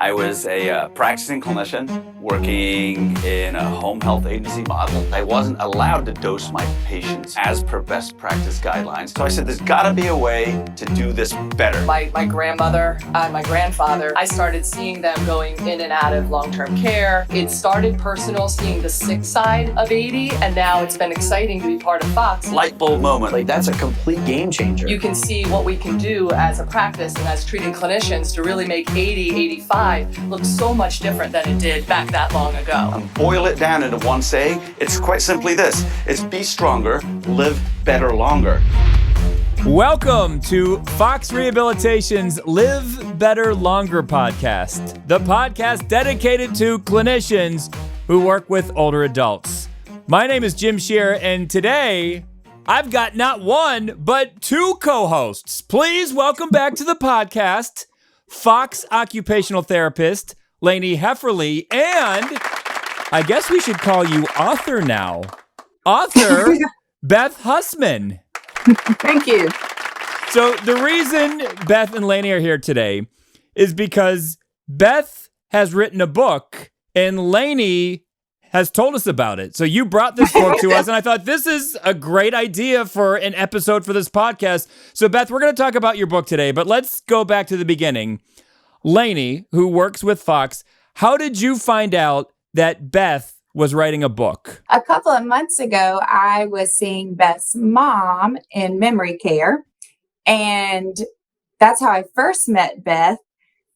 I was a practicing clinician working in a home health agency model. I wasn't allowed to dose my patients as per best practice guidelines. So I said, there's gotta be a way to do this better. My grandmother and my grandfather, I started seeing them going in and out of long-term care. It started personal, seeing the sick side of 80, and now it's been exciting to be part of Fox. Light bulb moment. Like, that's a complete game changer. You can see what we can do as a practice and as treating clinicians to really make 80, 85 look so much different than it did back that long ago. And boil it down into one saying, it's quite simply this. It's be stronger, live better longer. Welcome to Fox Rehabilitation's Live Better Longer podcast, the podcast dedicated to clinicians who work with older adults. My name is Jim Shear, and today I've got not one, but two co-hosts. Please welcome back to the podcast, Fox occupational therapist, Lanie Hefferly, and I guess we should call you author now, author Beth Husman. Thank you. So the reason Beth and Lanie are here today is because Beth has written a book and Lanie has told us about it. So you brought this book to us, and I thought this is a great idea for an episode for this podcast. So Beth, we're going to talk about your book today, but let's go back to the beginning. Lanie, who works with Fox, how did you find out that Beth was writing a book? A couple of months ago, I was seeing Beth's mom in memory care, and that's how I first met Beth.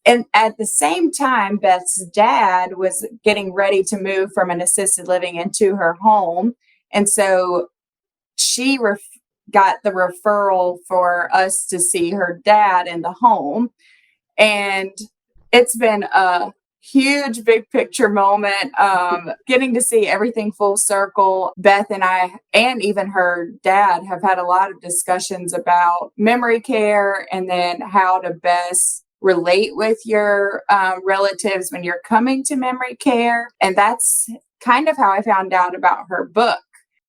And at the same time, Beth's dad was getting ready to move from an assisted living into her home. And so she got the referral for us to see her dad in the home. And it's been a huge big picture moment, getting to see everything full circle. Beth and I, and even her dad, have had a lot of discussions about memory care and then how to best relate with your relatives when you're coming to memory care. And that's kind of how I found out about her book.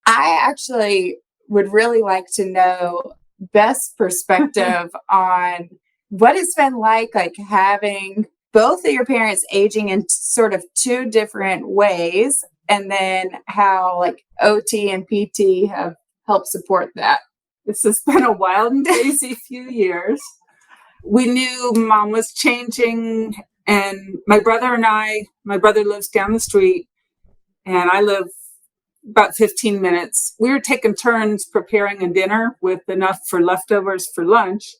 I actually would really like to know Beth's perspective on what it's been like having both of your parents aging in sort of two different ways, and then how OT and PT have helped support that. This has been a wild and crazy few years. We knew Mom was changing, and my brother lives down the street, and I live about 15 minutes. We were taking turns preparing a dinner with enough for leftovers for lunch.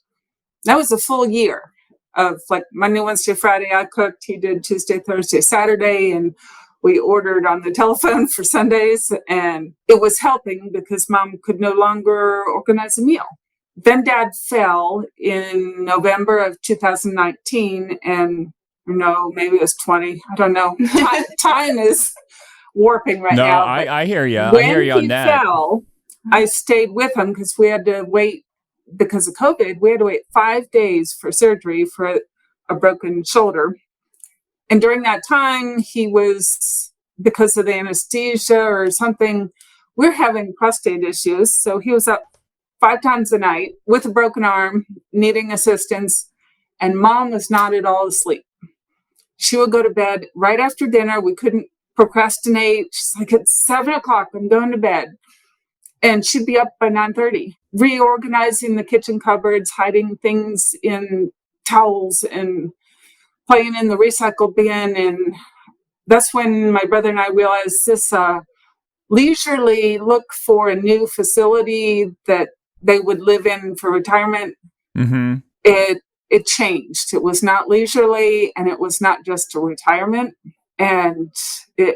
That was a full year of Monday, Wednesday, Friday, I cooked. He did Tuesday, Thursday, Saturday, and we ordered on the telephone for Sundays, and it was helping because Mom could no longer organize a meal. Then Dad fell in November of 2019, and maybe it was 20. I don't know. Time is warping right now. No, I hear you. I hear you on that. When he fell, I stayed with him because we had to wait. Because of COVID, we had to wait 5 days for surgery for a broken shoulder. And during that time, he was, because of the anesthesia or something, we're having prostate issues. So he was up 5 times a night with a broken arm, needing assistance. And Mom was not at all asleep. She would go to bed right after dinner. We couldn't procrastinate. She's like, it's 7 o'clock, I'm going to bed. And she'd be up by 9:30, reorganizing the kitchen cupboards, hiding things in towels and playing in the recycle bin. And that's when my brother and I realized this leisurely look for a new facility that they would live in for retirement. Mm-hmm. It changed. It was not leisurely, and it was not just a retirement. And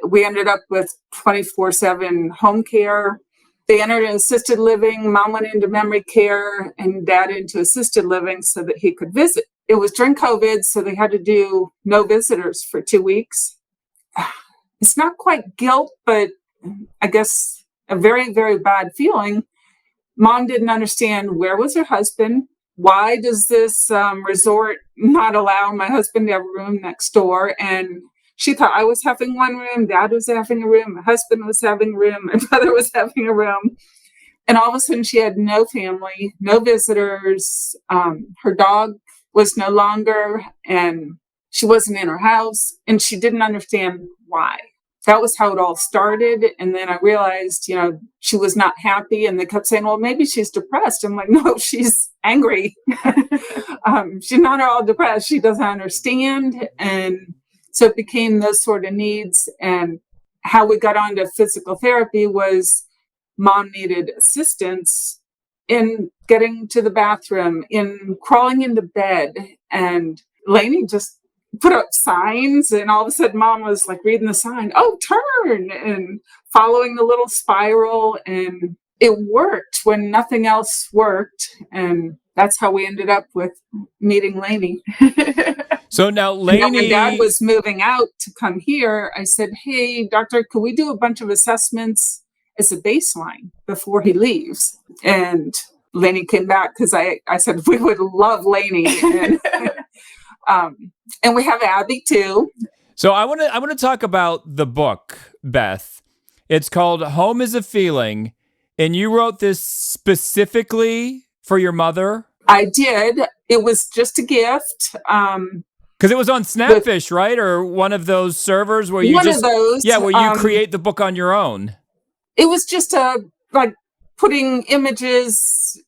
we ended up with 24/7 home care. They entered in assisted living. Mom went into memory care and Dad into assisted living so that he could visit. It was during COVID, so they had to do no visitors for 2 weeks. It's not quite guilt, but I guess a very, very bad feeling. Mom didn't understand, where was her husband? Why does this resort not allow my husband to have a room next door? And she thought I was having one room, Dad was having a room, my husband was having a room, my brother was having a room. And all of a sudden she had no family, no visitors. Her dog was no longer. And she wasn't in her house, and she didn't understand why. That was how it all started. And then I realized, she was not happy, and they kept saying, well, maybe she's depressed. I'm like, no, she's angry. She's not at all depressed. She doesn't understand. And so it became those sort of needs. And how we got onto physical therapy was mom needed assistance in getting to the bathroom, in crawling into bed. And Lanie just put up signs, and all of a sudden mom was like reading the sign, oh, turn, and following the little spiral. And it worked when nothing else worked. And that's how we ended up with meeting Lanie. So now Lanie... When Dad was moving out to come here, I said, hey, doctor, could we do a bunch of assessments as a baseline before he leaves? And Lanie came back because I said, we would love Lanie. And we have Abby too. So I want to talk about the book, Beth. It's called Home is a Feeling, and you wrote this specifically for your mother? I did. It was just a gift. Because it was on Snapfish, right? Or one of those servers where you one of those. Yeah, where you create the book on your own. It was just like putting images,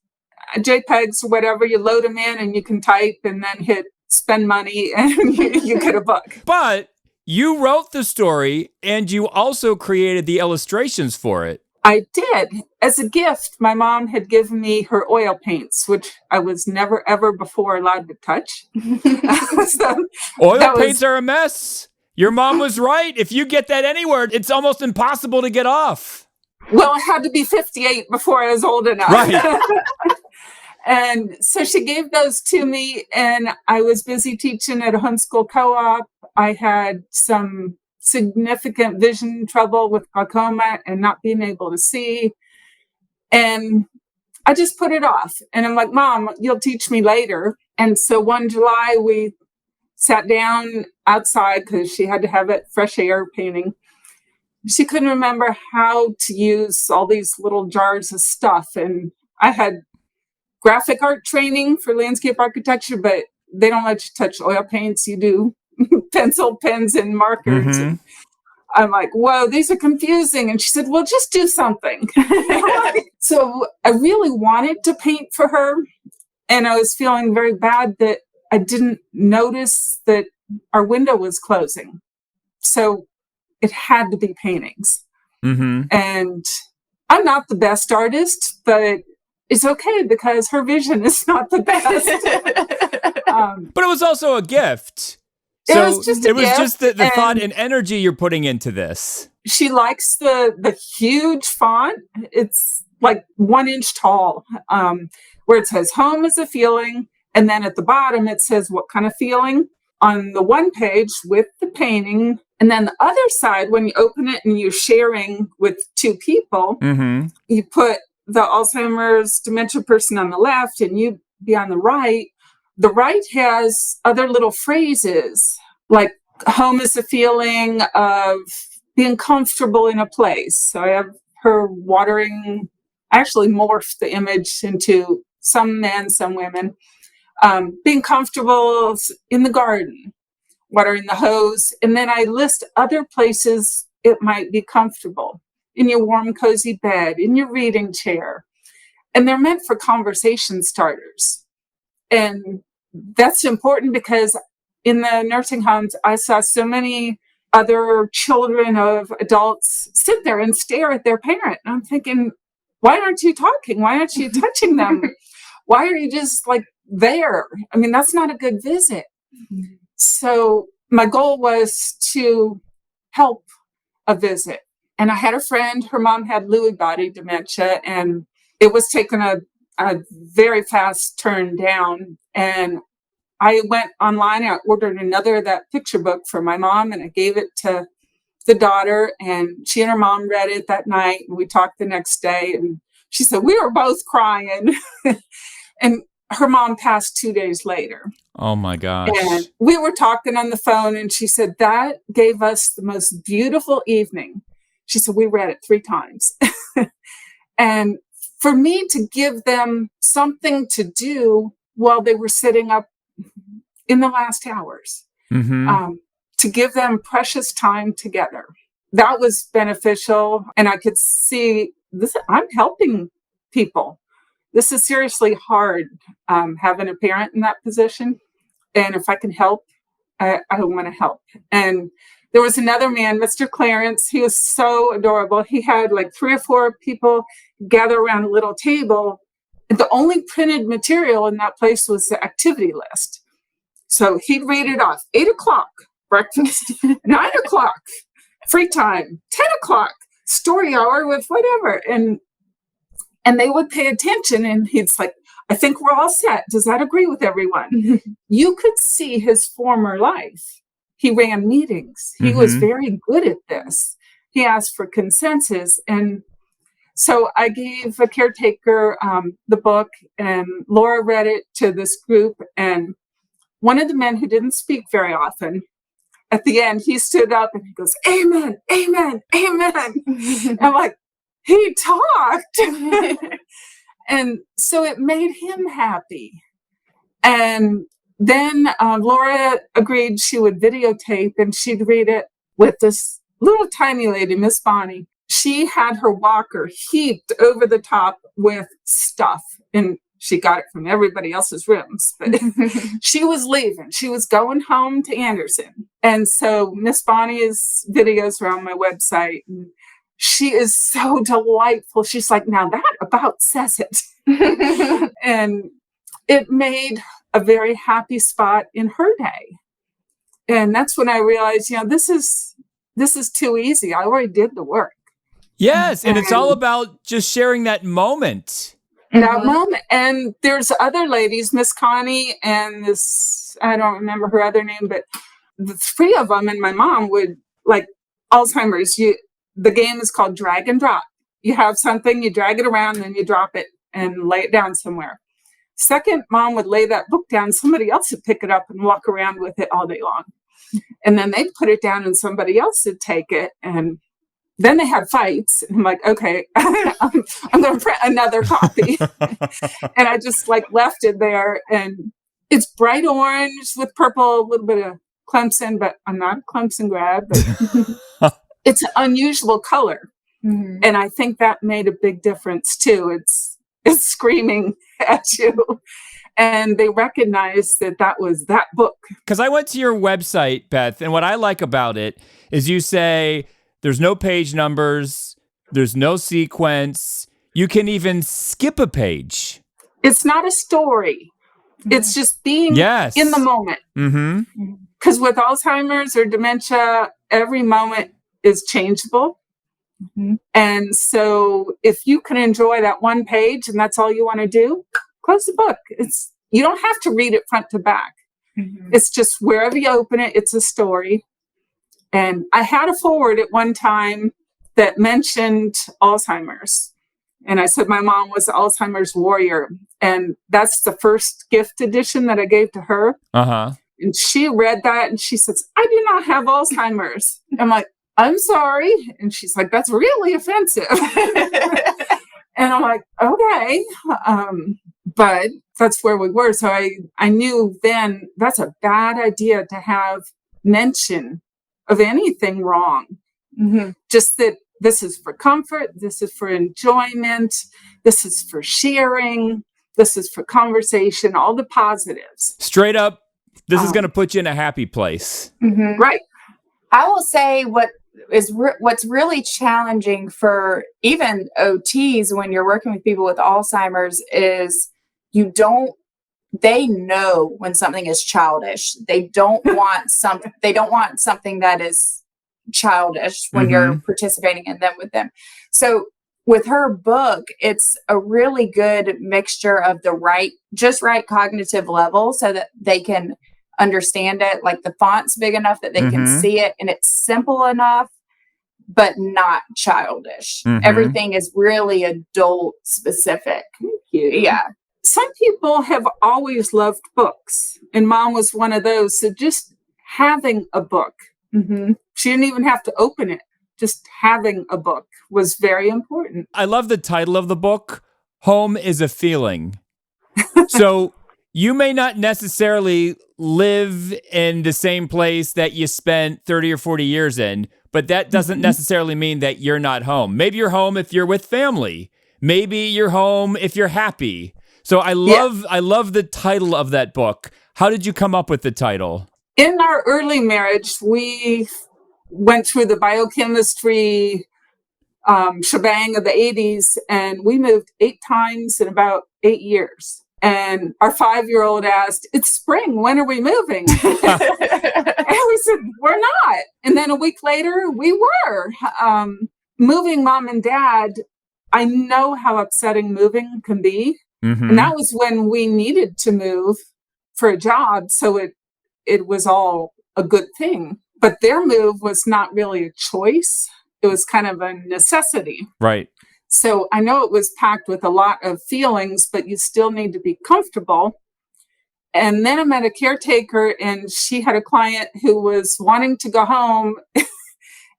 JPEGs or whatever, you load them in and you can type and then hit spend money and you get a book. But you wrote the story and you also created the illustrations for it. I did. As a gift, my mom had given me her oil paints, which I was never, ever before allowed to touch. Oil paints are a mess. Your mom was right. If you get that anywhere, it's almost impossible to get off. Well, I had to be 58 before I was old enough. Right. And so she gave those to me, and I was busy teaching at a homeschool co-op. I had some significant vision trouble with glaucoma and not being able to see. And I just put it off. And I'm like, Mom, you'll teach me later. And so one July, we sat down outside because she had to have it fresh air painting. She couldn't remember how to use all these little jars of stuff. And I had graphic art training for landscape architecture, but they don't let you touch oil paints. You do pencil, pens, and markers. Mm-hmm. And I'm like, whoa, these are confusing. And she said, well, just do something. So I really wanted to paint for her. And I was feeling very bad that I didn't notice that our window was closing. So it had to be paintings. Mm-hmm. And I'm not the best artist, but it's okay because her vision is not the best. But it was also a gift. It So was just a it was gift, just the and thought and energy you're putting into this. she likes the huge font. It's like 1 inch tall, where it says home is a feeling. And then at the bottom, it says what kind of feeling on the one page with the painting. And then the other side, when you open it and you're sharing with two people, Mm-hmm. you put the Alzheimer's dementia person on the left and you be on the right. The right has other little phrases like home is a feeling of being comfortable in a place. So I have her watering, I actually morphed the image into some men, some women, being comfortable in the garden, watering the hose. And then I list other places it might be comfortable. In your warm, cozy bed, in your reading chair. And they're meant for conversation starters. And that's important because in the nursing homes, I saw so many other children of adults sit there and stare at their parent. And I'm thinking, why aren't you talking? Why aren't you touching them? Why are you just like there? I mean, that's not a good visit. Mm-hmm. So my goal was to help a visit. And I had a friend, her mom had Lewy body dementia, and it was taking a very fast turn down. And I went online, I ordered another of that picture book for my mom, and I gave it to the daughter, and she and her mom read it that night, and we talked the next day, and she said, we were both crying. And her mom passed 2 days later. Oh my gosh. And we were talking on the phone, and she said, that gave us the most beautiful evening. She said, we read it 3 times. And for me to give them something to do while they were sitting up in the last hours. to give them precious time together. That was beneficial. And I could see this, I'm helping people. This is seriously hard, having a parent in that position. And if I can help, I want to help. And there was another man, Mr. Clarence. He was so adorable. He had like 3 or 4 people gather around a little table. The only printed material in that place was the activity list. So he'd read it off. 8 o'clock, breakfast. 9 o'clock, free time. 10 o'clock, story hour with whatever. And they would pay attention. And he's like, I think we're all set. Does that agree with everyone? You could see his former life. He ran meetings. He was very good at this. He asked for consensus. And so I gave a caretaker the book, and Laura read it to this group. And one of the men who didn't speak very often, at the end, he stood up and he goes, amen, amen, amen. I'm like, he talked. And so it made him happy. And then Laura agreed she would videotape, and she'd read it with this little tiny lady, Miss Bonnie. She had her walker heaped over the top with stuff, and she got it from everybody else's rooms. But she was leaving. She was going home to Anderson. And so Miss Bonnie's videos are on my website. And she is so delightful. She's like, now that about says it. And it made a very happy spot in her day. And that's when I realized, this is too easy. I already did the work. Yes. And it's all about just sharing that moment. That moment. And there's other ladies, Miss Connie and this, I don't remember her other name, but the 3 of them and my mom would, like Alzheimer's, the game is called drag and drop. You have something, you drag it around, then you drop it and lay it down somewhere. Second, mom would lay that book down. Somebody else would pick it up and walk around with it all day long. And then they'd put it down and somebody else would take it. And then they had fights. And I'm like, okay, I'm going to print another copy. And I just left it there. And it's bright orange with purple, a little bit of Clemson, but I'm not a Clemson grad, but it's an unusual color. And I think that made a big difference too. It's screaming at you. And they recognized that was that book. Because I went to your website, Beth, and what I like about it is you say there's no page numbers, there's no sequence, you can even skip a page. It's not a story. It's just being in the moment. Because with Alzheimer's or dementia, every moment is changeable. And so if you can enjoy that one page and that's all you want to do, close the book. You don't have to read it front to back. It's just wherever you open it, it's a story. And I had a forward at one time that mentioned Alzheimer's. And I said my mom was Alzheimer's warrior. And that's the first gift edition that I gave to her. And she read that and she says, I do not have Alzheimer's. I'm like, I'm sorry. And she's like, that's really offensive. And I'm like, okay. But that's where we were. So I knew then that's a bad idea to have mention of anything wrong. Just that this is for comfort. This is for enjoyment. This is for sharing. This is for conversation, all the positives. Straight up, this is going to put you in a happy place. Right. I will say what's really challenging for even OTs when you're working with people with Alzheimer's is they know when something is childish. They don't want something that is childish when you're participating in them with them. So with her book, it's a really good mixture of the right cognitive level so that they can understand it. Like the font's big enough that they can see it, and it's simple enough, but not childish. Everything is really adult specific. Thank you. Yeah. Some people have always loved books, and mom was one of those. So just having a book, she didn't even have to open it. Just having a book was very important. I love the title of the book, Home is a Feeling. So you may not necessarily live in the same place that you spent 30 or 40 years in, but that doesn't necessarily mean that you're not home. Maybe you're home if you're with family. Maybe you're home if you're happy. So I love the title of that book. How did you come up with the title? In our early marriage, we went through the biochemistry shebang of the 80s, and we moved 8 times in about 8 years. And our 5-year-old asked, "It's spring, when are we moving?" And we said, "We're not." And then a week later, we were. Moving mom and dad, I know how upsetting moving can be. And that was when we needed to move for a job. So it was all a good thing. But their move was not really a choice. It was kind of a necessity. Right. So I know it was packed with a lot of feelings, but you still need to be comfortable. And then I met a caretaker, and she had a client who was wanting to go home.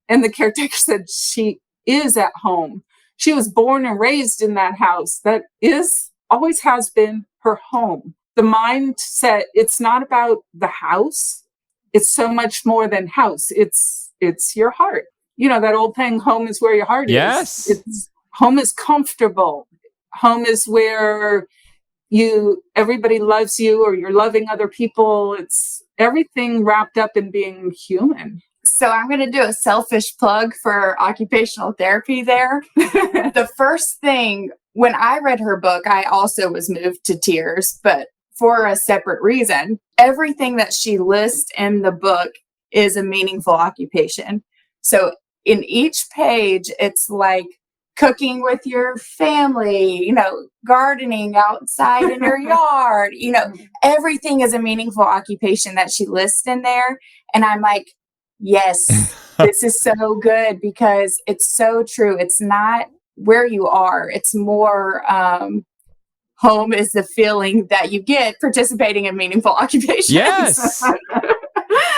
And the caretaker said, "She is at home. She was born and raised in that house. That always has been her home." The mindset, it's not about the house. It's so much more than house. It's your heart. You know, that old thing, home is where your heart is. Home is comfortable. Home is where everybody loves you, or you're loving other people. It's everything wrapped up in being human. So I'm going to do a selfish plug for occupational therapy there. The first thing, when I read her book, I also was moved to tears, but for a separate reason. Everything that she lists in the book is a meaningful occupation. So in each page, it's like cooking with your family, gardening outside in your yard, everything is a meaningful occupation that she lists in there. And I'm like, yes, this is so good, because it's so true. It's not where you are. It's more, home is the feeling that you get participating in meaningful occupations. Yes.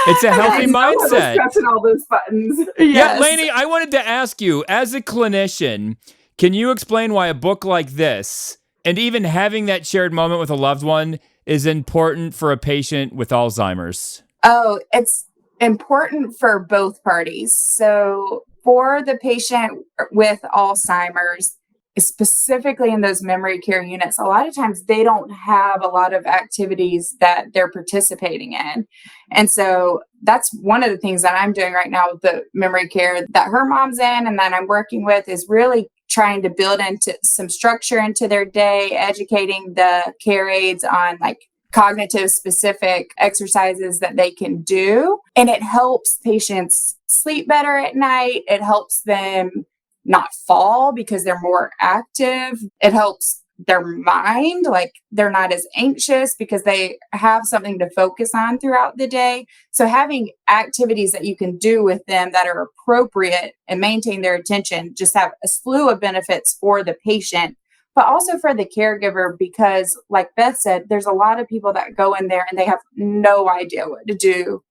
It's a healthy mindset. Pressing all those buttons. Yeah, Lanie, I wanted to ask you, as a clinician, can you explain why a book like this, and even having that shared moment with a loved one, is important for a patient with Alzheimer's? Oh, it's important for both parties. So for the patient with Alzheimer's, specifically in those memory care units, a lot of times they don't have a lot of activities that they're participating in. And so that's one of the things that I'm doing right now with the memory care that her mom's in and that I'm working with, is really trying to build into some structure into their day, educating the care aides on like cognitive specific exercises that they can do. And it helps patients sleep better at night. It helps them not fall because they're more active. It helps their mind, like they're not as anxious because they have something to focus on throughout the day. So having activities that you can do with them that are appropriate and maintain their attention just have a slew of benefits for the patient, but also for the caregiver, because like Beth said, there's a lot of people that go in there and they have no idea what to do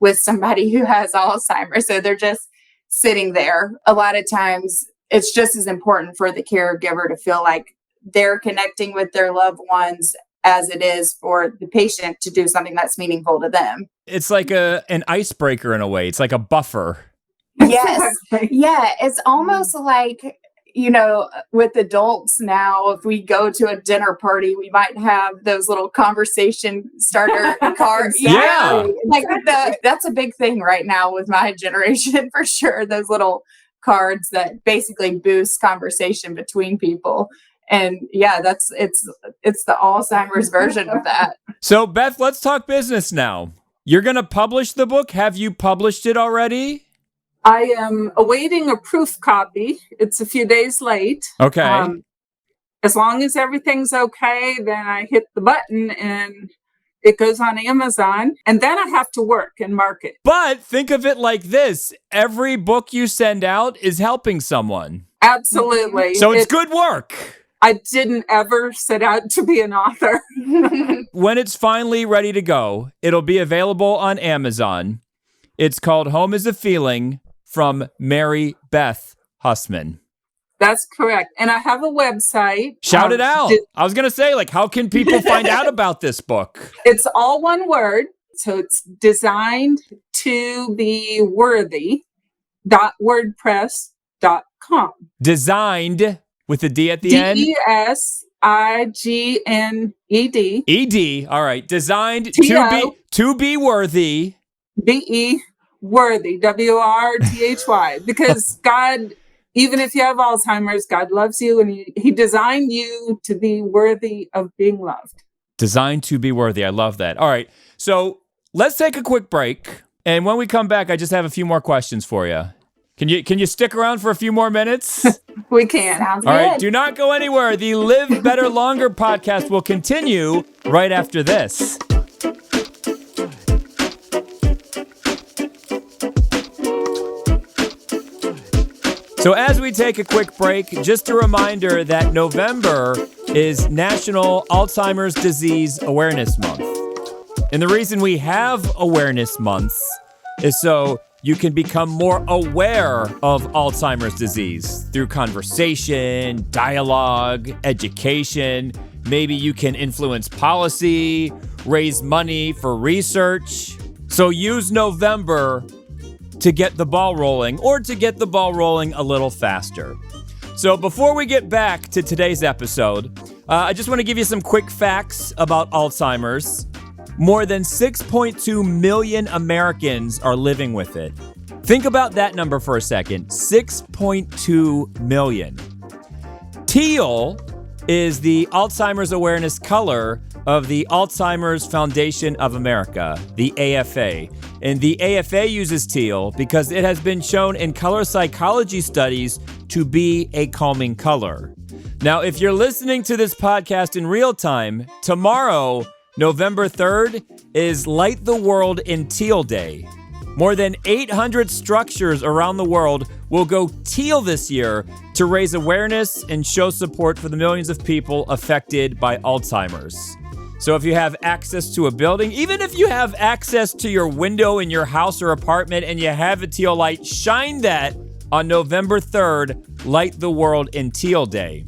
with somebody who has Alzheimer's. So they're just sitting there. A lot of times it's just as important for the caregiver to feel like they're connecting with their loved ones as it is for the patient to do something that's meaningful to them. It's like an icebreaker in a way. It's like a buffer. Yes. Yeah. It's almost like, with adults now, if we go to a dinner party, we might have those little conversation starter cards. Yeah. Like that's a big thing right now with my generation, for sure. Those little cards that basically boost conversation between people. And yeah, it's the Alzheimer's version of that. So Beth, let's talk business now. You're going to publish the book. Have you published it already? I am awaiting a proof copy. It's a few days late. Okay. As long as everything's okay, then I hit the button and it goes on Amazon. And then I have to work and market. But think of it like this. Every book you send out is helping someone. Absolutely. So it's good work. I didn't ever set out to be an author. When it's finally ready to go, it'll be available on Amazon. It's called Home is a Feeling, from Mary Beth Husman. That's correct. And I have a website. Shout it out. I was going to say, like, how can people find out about this book? It's all one word. So it's designed to be worthy.wordpress.com. Designed with a D at the end? DESIGNED. ED. All right. Designed T-O. to be worthy. BE worthy. WRTHY. Because God, even if you have Alzheimer's, God loves you and he designed you to be worthy of being loved. Designed to be worthy. I love that. All right. So let's take a quick break. And when we come back, I just have a few more questions for you. Can you stick around for a few more minutes? We can. Sounds All good. right. Do not go anywhere. The Live Better Longer podcast will continue right after this. So as we take a quick break, just a reminder that November is National Alzheimer's Disease Awareness Month. And the reason we have awareness months is so you can become more aware of Alzheimer's disease through conversation, dialogue, education. Maybe you can influence policy, raise money for research. So use November to get the ball rolling, or to get the ball rolling a little faster. So before we get back to today's episode, I just want to give you some quick facts about Alzheimer's. More than 6.2 million Americans are living with it. Think about that number for a second, 6.2 million. Teal is the Alzheimer's awareness color of the Alzheimer's Foundation of America, the AFA. And the AFA uses teal because it has been shown in color psychology studies to be a calming color. Now, if you're listening to this podcast in real time, tomorrow, November 3rd, is Light the World in Teal Day. More than 800 structures around the world will go teal this year to raise awareness and show support for the millions of people affected by Alzheimer's. So if you have access to a building, even if you have access to your window in your house or apartment and you have a teal light, shine that on November 3rd, Light the World in Teal Day.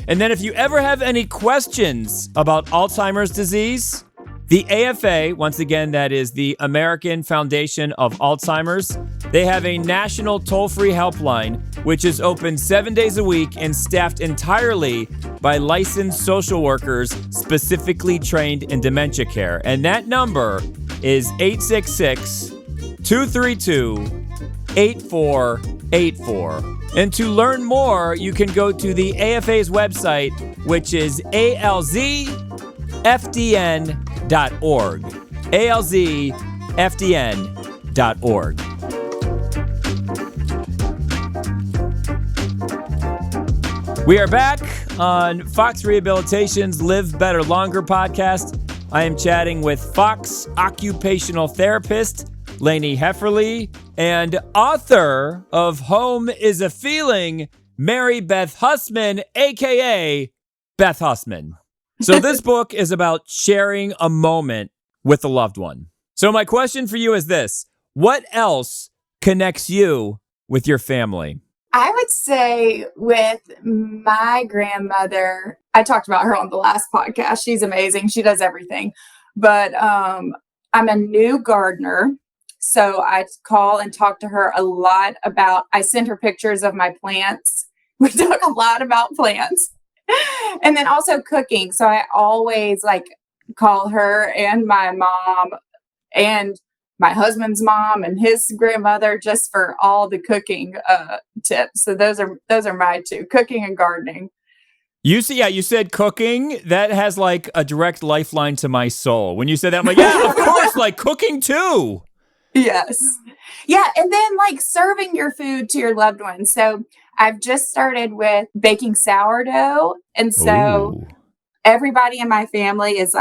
And then if you ever have any questions about Alzheimer's disease, the AFA, once again, that is the American Foundation of Alzheimer's, they have a national toll-free helpline, which is open 7 days a week and staffed entirely by licensed social workers specifically trained in dementia care. And that number is 866-232-8484. And to learn more, you can go to the AFA's website, which is alzfdn.org. alzfdn.org. We are back on Fox Rehabilitation's Live Better Longer podcast. I am chatting with Fox occupational therapist Lanie Hefferly and author of Home is a Feeling, Mary Beth Husman, aka Beth Husman. So this book is about sharing a moment with a loved one. So my question for you is this: what else connects you with your family? I would say with my grandmother, I talked about her on the last podcast. She's amazing. She does everything. But I'm a new gardener. So I call and talk to her a lot about, I send her pictures of my plants. We talk a lot about plants. And then also cooking. So I always call her and my mom and my husband's mom and his grandmother just for all the cooking tips. So those are my two, cooking and gardening. You said cooking. That has a direct lifeline to my soul. When you said that, I'm like, yeah, of course, cooking too. Yes. Yeah. And then serving your food to your loved ones. So I've just started with baking sourdough. And so everybody in my family is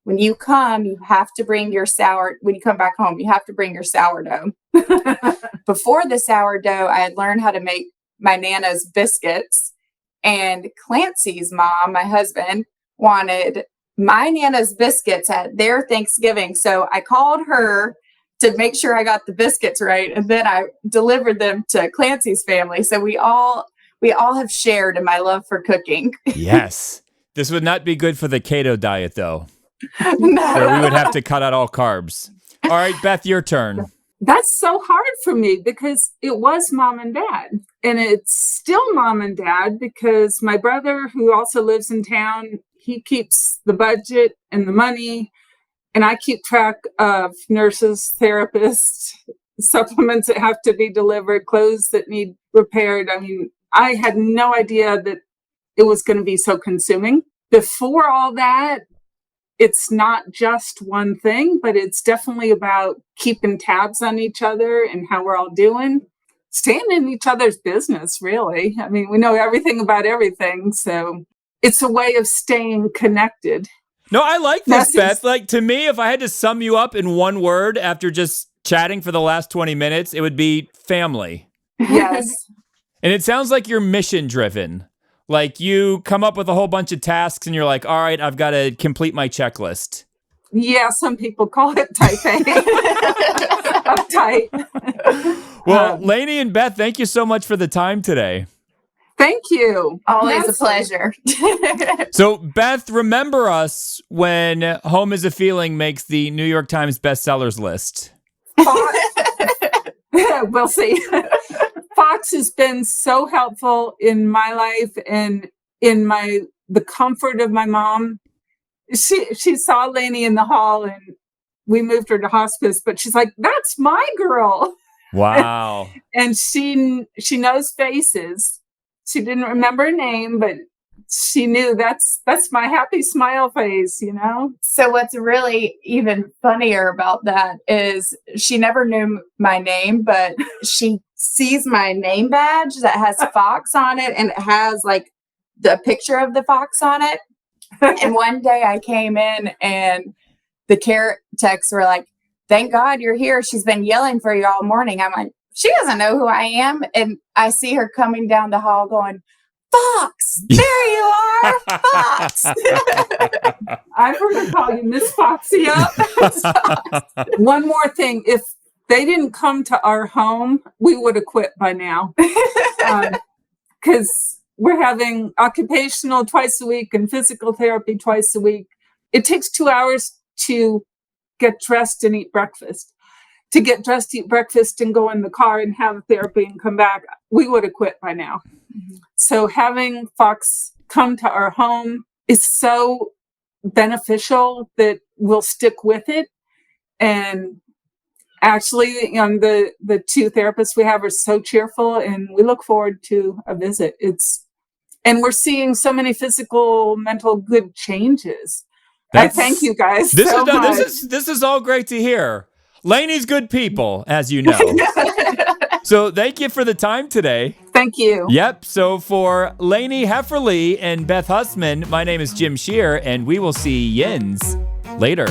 when you come, you have to bring your when you come back home, you have to bring your sourdough. Before the sourdough, I had learned how to make my Nana's biscuits. And Clancy's mom, my husband, wanted my Nana's biscuits at their Thanksgiving. So I called her to make sure I got the biscuits right. And then I delivered them to Clancy's family. So we all we all have shared in my love for cooking. Yes. This would not be good for the keto diet, though, No. where we would have to cut out all carbs. All right, Beth, your turn. That's so hard for me because it was mom and dad. And it's still mom and dad because my brother, who also lives in town, he keeps the budget and the money. And I keep track of nurses, therapists, supplements that have to be delivered, clothes that need repaired. I mean, I had no idea that it was going to be so consuming. Before all that, it's not just one thing, but it's definitely about keeping tabs on each other and how we're all doing, staying in each other's business, really. I mean, we know everything about everything. So it's a way of staying connected. No, I like this, Beth. Like, to me, if I had to sum you up in one word after just chatting for the last 20 minutes, it would be family. Yes. And it sounds like you're mission driven. Like you come up with a whole bunch of tasks and you're like, all right, I've got to complete my checklist. Yeah, some people call it type A. Uptight. Well, Lanie and Beth, thank you so much for the time today. Thank you. Always a pleasure. So, Beth, remember us when Home is a Feeling makes the New York Times bestsellers list. We'll see. Fox has been so helpful in my life and in the comfort of my mom. She saw Lanie in the hall and we moved her to hospice, but she's like, that's my girl. Wow. And she knows faces. She didn't remember her name, but she knew that's my happy smile face, you know? So what's really even funnier about that is she never knew my name, but she sees my name badge that has Fox on it and it has like the picture of the fox on it. And one day I came in and the care techs were like, thank God you're here. She's been yelling for you all morning. I'm like, she doesn't know who I am. And I see her coming down the hall going, Fox, there you are, Fox. I've heard her call you Miss Foxy up. One more thing. If they didn't come to our home, we would have quit by now. Because we're having occupational twice a week and physical therapy twice a week. It takes 2 hours to get dressed and eat breakfast. To get dressed, eat breakfast, and go in the car and have therapy and come back, we would have quit by now. Mm-hmm. So having Fox come to our home is so beneficial that we'll stick with it. And actually, the two therapists we have are so cheerful, and we look forward to a visit. And we're seeing so many physical, mental good changes. I thank you guys so much. This is all great to hear. Lanie's good people, as you know. So thank you for the time today. Thank you. Yep. So for Lanie Hefferly and Beth Husman, my name is Jim Shear, and we will see Yins later.